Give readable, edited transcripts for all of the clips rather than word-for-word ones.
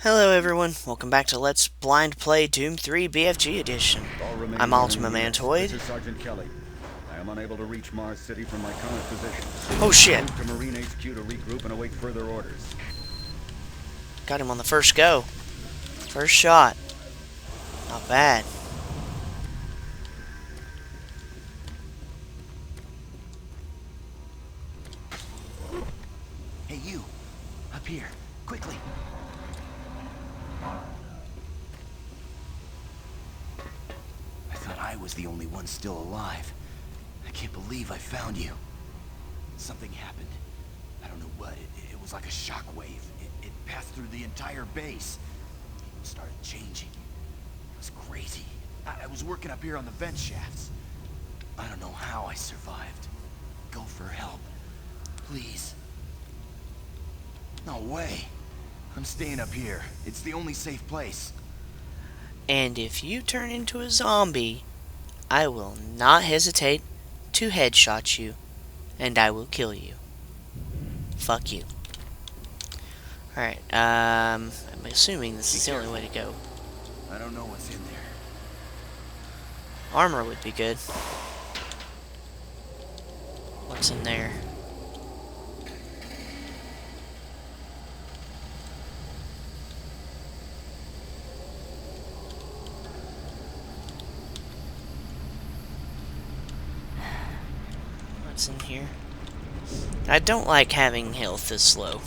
Hello everyone, welcome back to Let's Blind Play Doom 3 BFG Edition. All I'm remaining Ultima Marine units. This Mantoid. is Sergeant Kelly. I am unable to reach Mars City from my current position. Oh shit, Move to Marine HQ to regroup and await further orders. got him on the first go. First shot. Not bad. Hey, you! Up here, quickly! I thought I was the only one still alive. I can't believe I found you. Something happened. I don't know what. It was like a shockwave. It passed through the entire base. People started changing. It was crazy. I was working up here on the vent shafts. I don't know how I survived. Go for help. Please. No way. I'm staying up here. It's the only safe place. And if you turn into a zombie, I will not hesitate to headshot you, and I will kill you. Fuck you. Alright, I'm assuming this is the only way to go. I don't know what's in there. Armor would be good. What's in there? What's in here? I don't like having health this low.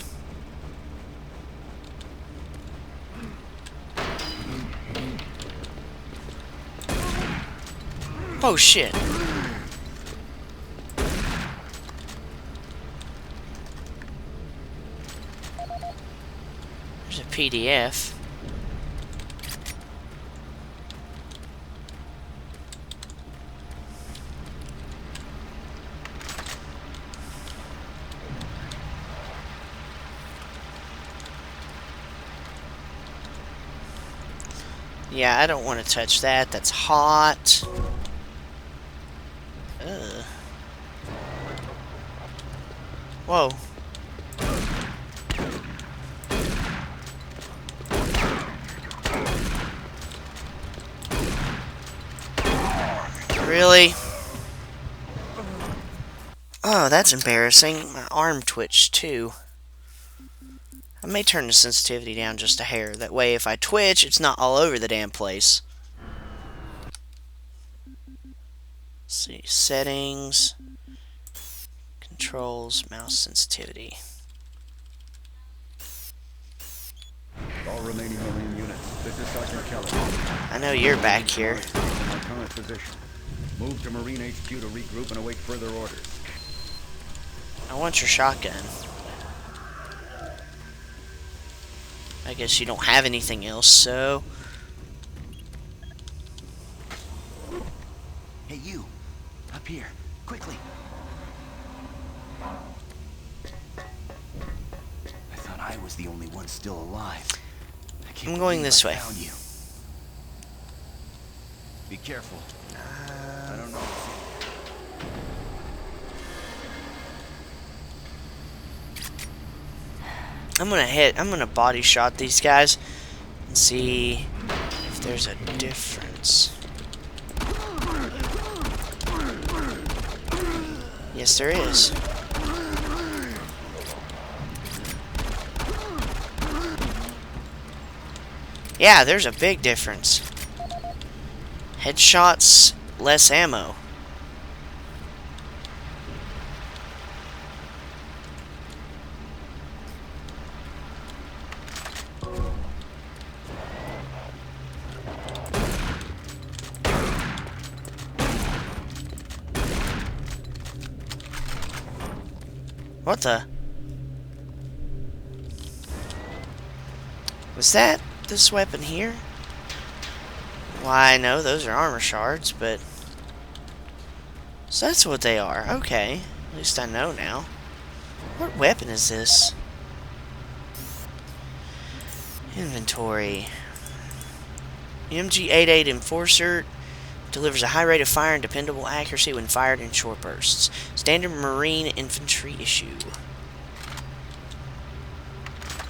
Oh shit. There's a PDF. Yeah, I don't want to touch that. That's hot. Ugh. Whoa. Really? Oh, that's embarrassing. My arm twitched too. I may turn the sensitivity down just a hair. That way, if I twitch, it's not all over the damn place. Let's see. Settings. Controls. Mouse sensitivity. All remaining Marine units. This is Sergeant Kelly. I know you're back here. From my current position. Move to Marine HQ to regroup and await further orders. I want your shotgun. I guess you don't have anything else, so... Hey, you! Up here, quickly! I thought I was the only one still alive. I can't I'm going believe this I way. found you. Be careful. I don't know what's in I'm gonna body shot these guys and see if there's a difference. Yes, there is. Yeah, there's a big difference. Headshots, less ammo. What the? Was that this weapon here? Why, no, those are armor shards, but... So that's what they are. Okay. At least I know now. What weapon is this? Inventory. MG88 Enforcer delivers a high rate of fire and dependable accuracy when fired in short bursts. Standard Marine Infantry issue.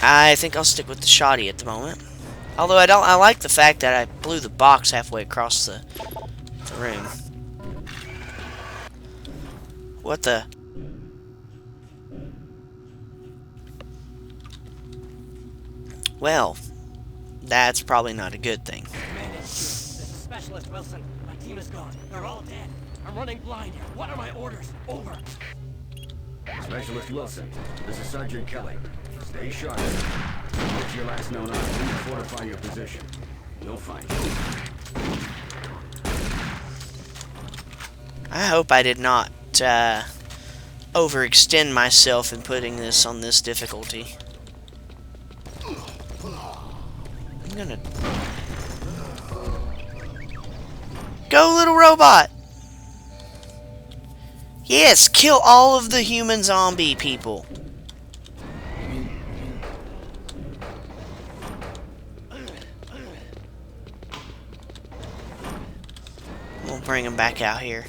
I think I'll stick with the shoddy at the moment. Although I like the fact that I blew the box halfway across the room. What the? Well, that's probably not a good thing. Man, it's you. This is Specialist Wilson. My team is gone. They're all dead. I'm running blind. What are my orders? Over. Specialist Wilson, this is Sergeant Kelly. Stay sharp. What's your last known item and fortify your position. You'll find it. I hope I did not overextend myself in putting this on this difficulty. I'm gonna... Go, little robot! Yes, kill all of the human zombie people. We'll bring him back out here.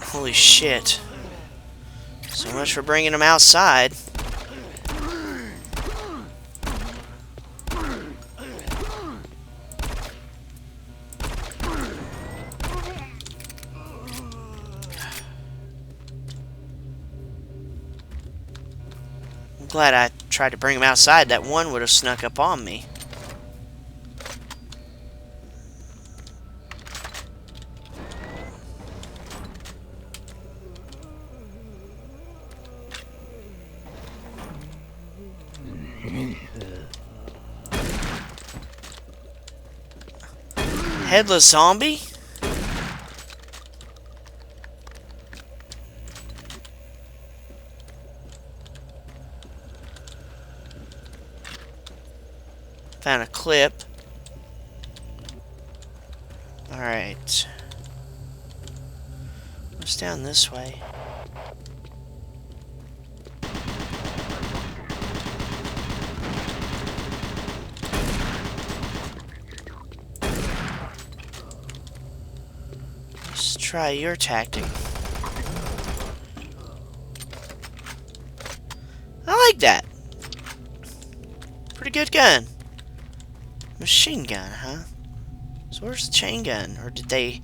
Holy shit. So much for bringing him outside. I'm glad I tried to bring him outside. That one would have snuck up on me. Headless zombie? Found a clip. Alright. What's down this way? Let's try your tactic. I like that. Pretty good gun. Machine gun, huh? So where's the chain gun? Or did they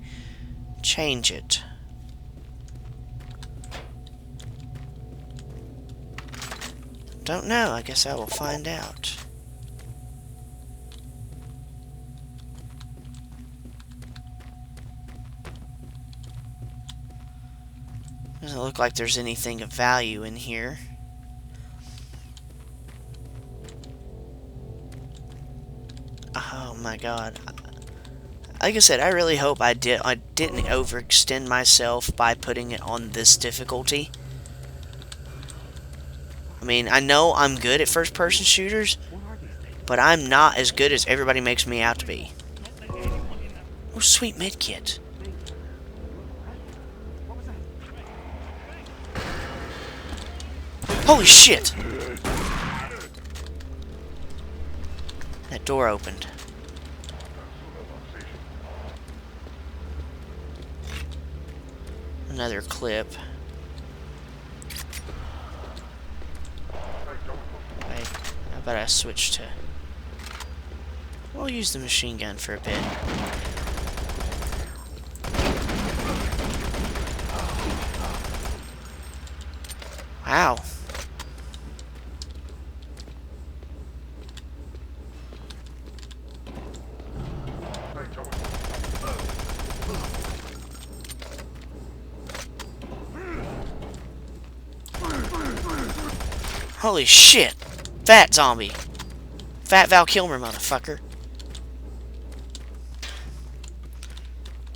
change it? Don't know. I guess I will find out. Doesn't look like there's anything of value in here. Oh my god. Like I said, I really hope I didn't overextend myself by putting it on this difficulty. I mean, I know I'm good at first-person shooters, but I'm not as good as everybody makes me out to be. Oh, sweet medkit. Holy shit! That door opened. Another clip. Wait, how about I switch to... We'll use the machine gun for a bit. Wow. Holy shit! Fat zombie! Fat Val Kilmer, motherfucker.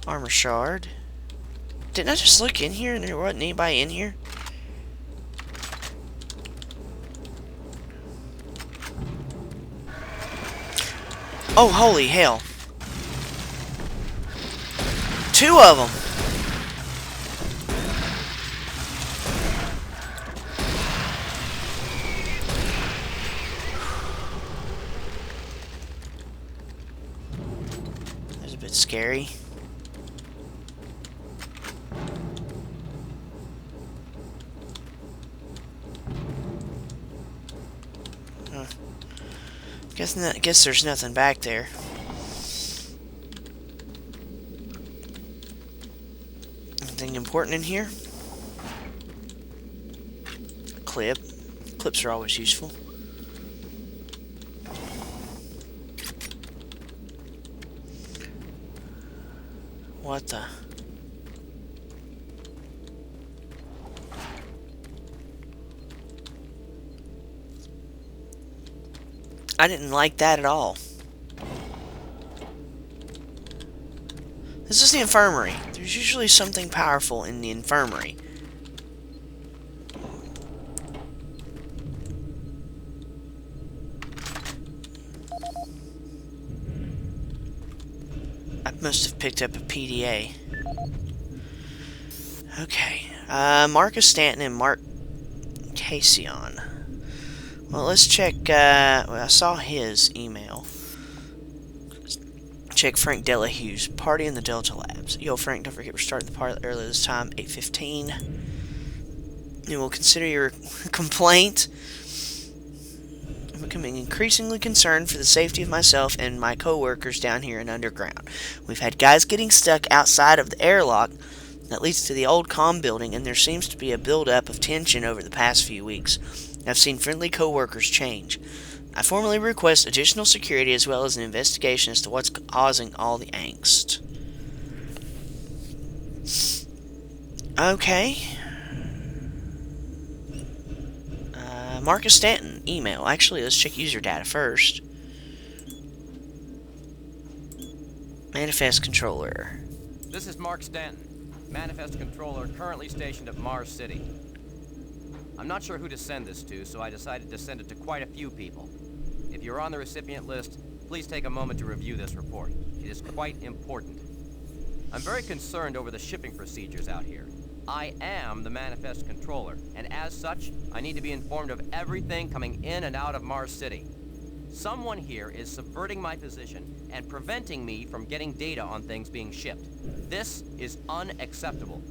Armor shard. Didn't I just look in here and there wasn't anybody in here? Oh, holy hell. Two of them! That's a bit scary. Guess there's nothing back there. Anything important in here? Clip. Clips are always useful. What the? I didn't like that at all. This is the infirmary. There's usually something powerful in the infirmary. I must have picked up a PDA. Okay. Marcus Stanton and Mark Casion. Well, let's check. Well, I saw his email. Check Frank Delahue's party in the Delta Labs. Yo, Frank, don't forget we're starting the party early this time, 8:15. And we'll consider your complaint. I'm becoming increasingly concerned for the safety of myself and my co-workers down here in underground. We've had guys getting stuck outside of the airlock that leads to the old comm building, and there seems to be a build-up of tension over the past few weeks. I've seen friendly co-workers change. I formally request additional security as well as an investigation as to what's causing all the angst. Okay. Marcus Stanton, email. Actually, let's check user data first. Manifest controller. This is Mark Stanton, Manifest Controller, currently stationed at Mars City. I'm not sure who to send this to, so I decided to send it to quite a few people. If you're on the recipient list, please take a moment to review this report. It is quite important. I'm very concerned over the shipping procedures out here. I am the Manifest Controller, and as such, I need to be informed of everything coming in and out of Mars City. Someone here is subverting my position and preventing me from getting data on things being shipped. This is unacceptable.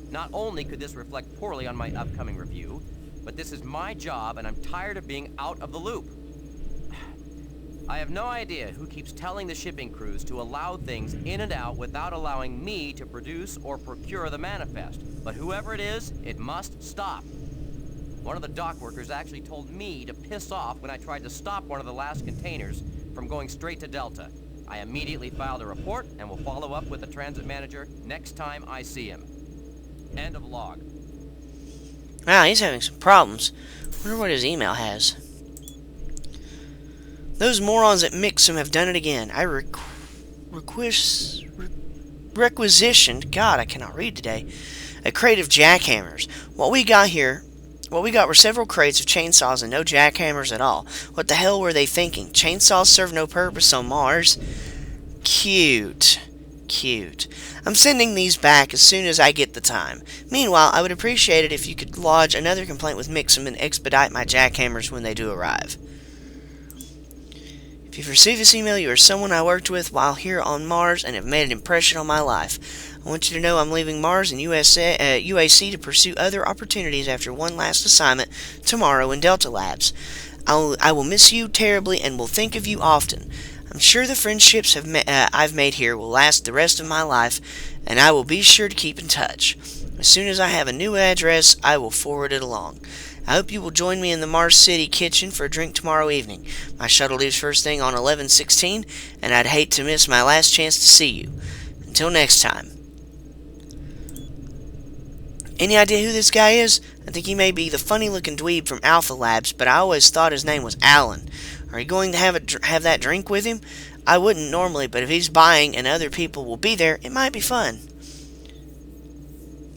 Not only could this reflect poorly on my upcoming review, but this is my job and I'm tired of being out of the loop. I have no idea who keeps telling the shipping crews to allow things in and out without allowing me to produce or procure the manifest. But whoever it is, it must stop. One of the dock workers actually told me to piss off when I tried to stop one of the last containers from going straight to Delta. I immediately filed a report and will follow up with the transit manager next time I see him. End of log. Wow, he's having some problems. Wonder what his email has. Those morons at Mixum have done it again. I requisitioned, God, I cannot read today, a crate of jackhammers. What we got were several crates of chainsaws and no jackhammers at all. What the hell were they thinking? Chainsaws serve no purpose on Mars? Cute. Cute. I'm sending these back as soon as I get the time. Meanwhile, I would appreciate it if you could lodge another complaint with Mixum and expedite my jackhammers when they do arrive. If you've received this email, you are someone I worked with while here on Mars and have made an impression on my life. I want you to know I'm leaving Mars and UAC to pursue other opportunities after one last assignment tomorrow in Delta Labs. I will miss you terribly and will think of you often. I'm sure the friendships I've made here will last the rest of my life, and I will be sure to keep in touch. As soon as I have a new address, I will forward it along. I hope you will join me in the Mars City kitchen for a drink tomorrow evening. My shuttle leaves first thing on 11:16, and I'd hate to miss my last chance to see you. Until next time. Any idea who this guy is? I think he may be the funny-looking dweeb from Alpha Labs, but I always thought his name was Alan. Are you going to have that drink with him? I wouldn't normally, but if he's buying and other people will be there, it might be fun.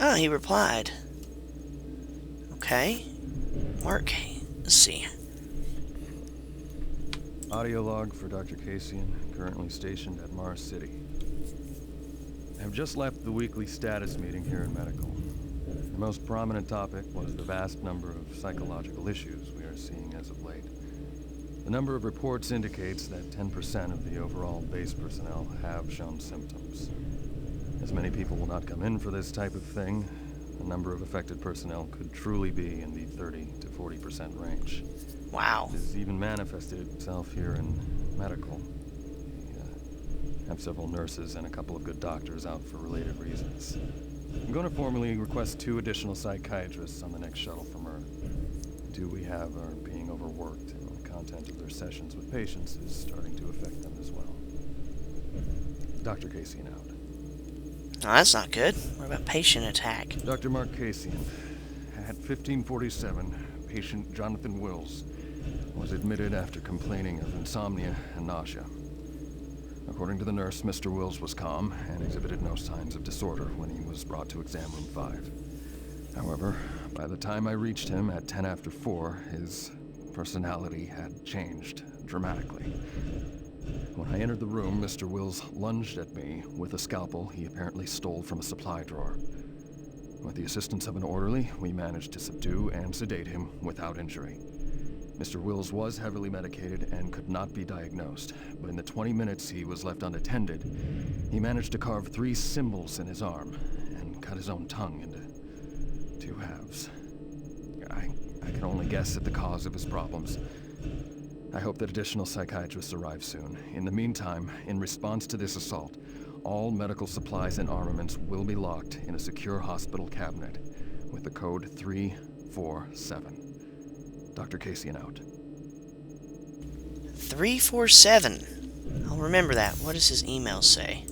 Oh, he replied. Okay. Mark, let's see. Audio log for Dr. Casion, currently stationed at Mars City. I have just left the weekly status meeting here in Medical. The most prominent topic was the vast number of psychological issues we are seeing as of late. The number of reports indicates that 10% of the overall base personnel have shown symptoms. As many people will not come in for this type of thing, the number of affected personnel could truly be in the 30 to 40% range. Wow. It has even manifested itself here in medical. We have several nurses and a couple of good doctors out for related reasons. I'm going to formally request 2 additional psychiatrists on the next shuttle from Earth. The 2 we have are being overworked, and the content of their sessions with patients is starting to affect them as well. Dr. Casian out. No, that's not good. What about patient attack? Dr. Mark Casian. At 1547, patient Jonathan Wills was admitted after complaining of insomnia and nausea. According to the nurse, Mr. Wills was calm and exhibited no signs of disorder when he was brought to exam room 5. However, by the time I reached him at 10 after 4, his personality had changed dramatically. When I entered the room, Mr. Wills lunged at me with a scalpel he apparently stole from a supply drawer. With the assistance of an orderly, we managed to subdue and sedate him without injury. Mr. Wills was heavily medicated and could not be diagnosed, but in the 20 minutes he was left unattended, he managed to carve 3 symbols in his arm and cut his own tongue into 2 halves. I can only guess at the cause of his problems. I hope that additional psychiatrists arrive soon. In the meantime, in response to this assault, all medical supplies and armaments will be locked in a secure hospital cabinet with the code 347. Dr. Casian out. 347. I'll remember that. What does his email say?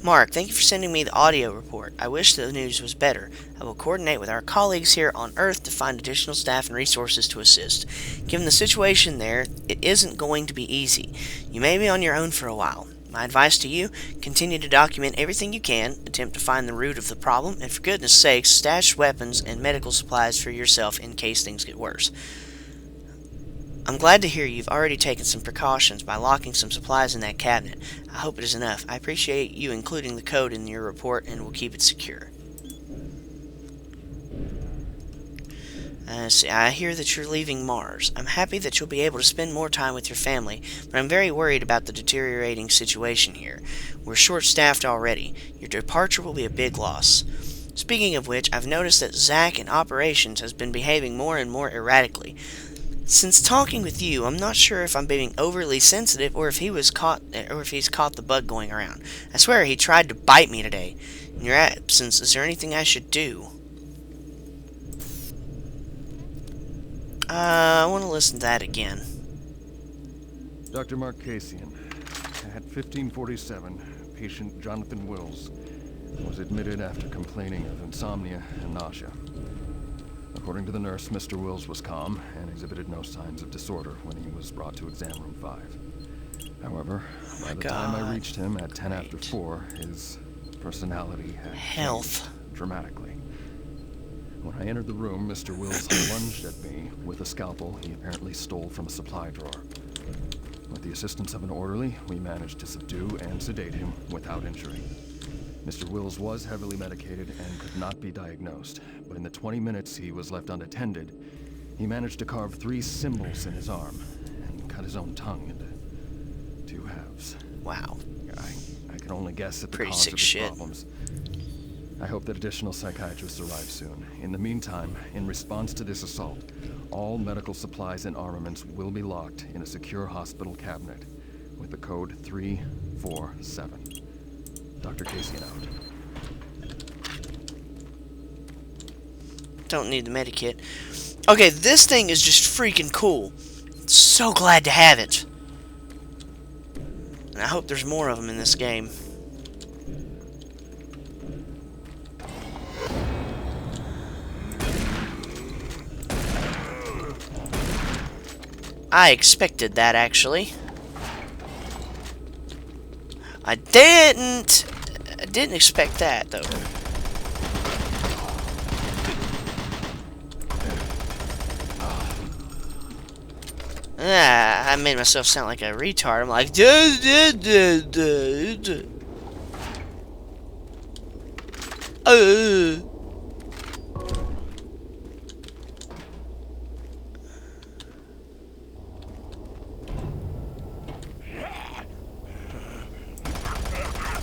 Mark, thank you for sending me the audio report. I wish the news was better. I will coordinate with our colleagues here on Earth to find additional staff and resources to assist. Given the situation there, it isn't going to be easy. You may be on your own for a while. My advice to you, continue to document everything you can, attempt to find the root of the problem, and for goodness sakes, stash weapons and medical supplies for yourself in case things get worse. I'm glad to hear you've already taken some precautions by locking some supplies in that cabinet. I hope it is enough. I appreciate you including the code in your report and will keep it secure. See, I hear that you're leaving Mars. I'm happy that you'll be able to spend more time with your family, but I'm very worried about the deteriorating situation here. We're short-staffed already. Your departure will be a big loss. Speaking of which, I've noticed that Zach in operations has been behaving more and more erratically. Since talking with you, I'm not sure if I'm being overly sensitive or if he's caught the bug going around. I swear he tried to bite me today. In your absence, is there anything I should do? I want to listen to that again. Dr. Mark Casian. At 1547, patient Jonathan Wills was admitted after complaining of insomnia and nausea. According to the nurse, Mr. Wills was calm and exhibited no signs of disorder when he was brought to exam room 5. However, by the time I reached him at 10 after 4, his personality had changed dramatically. When I entered the room, Mr. Wills lunged at me with a scalpel he apparently stole from a supply drawer. With the assistance of an orderly, we managed to subdue and sedate him without injury. Mr. Wills was heavily medicated and could not be diagnosed, but in the 20 minutes he was left unattended, he managed to carve 3 symbols in his arm and cut his own tongue into 2 halves. Wow. I can only guess at the Pretty cause sick of his shit. problems. I hope that additional psychiatrists arrive soon. In the meantime, in response to this assault, all medical supplies and armaments will be locked in a secure hospital cabinet with the code 347. Dr. Casian out. Don't need the medikit. Okay, this thing is just freaking cool. So glad to have it. And I hope there's more of them in this game. I expected that, actually. I didn't expect that, though. I made myself sound like a retard. I'm like, duh.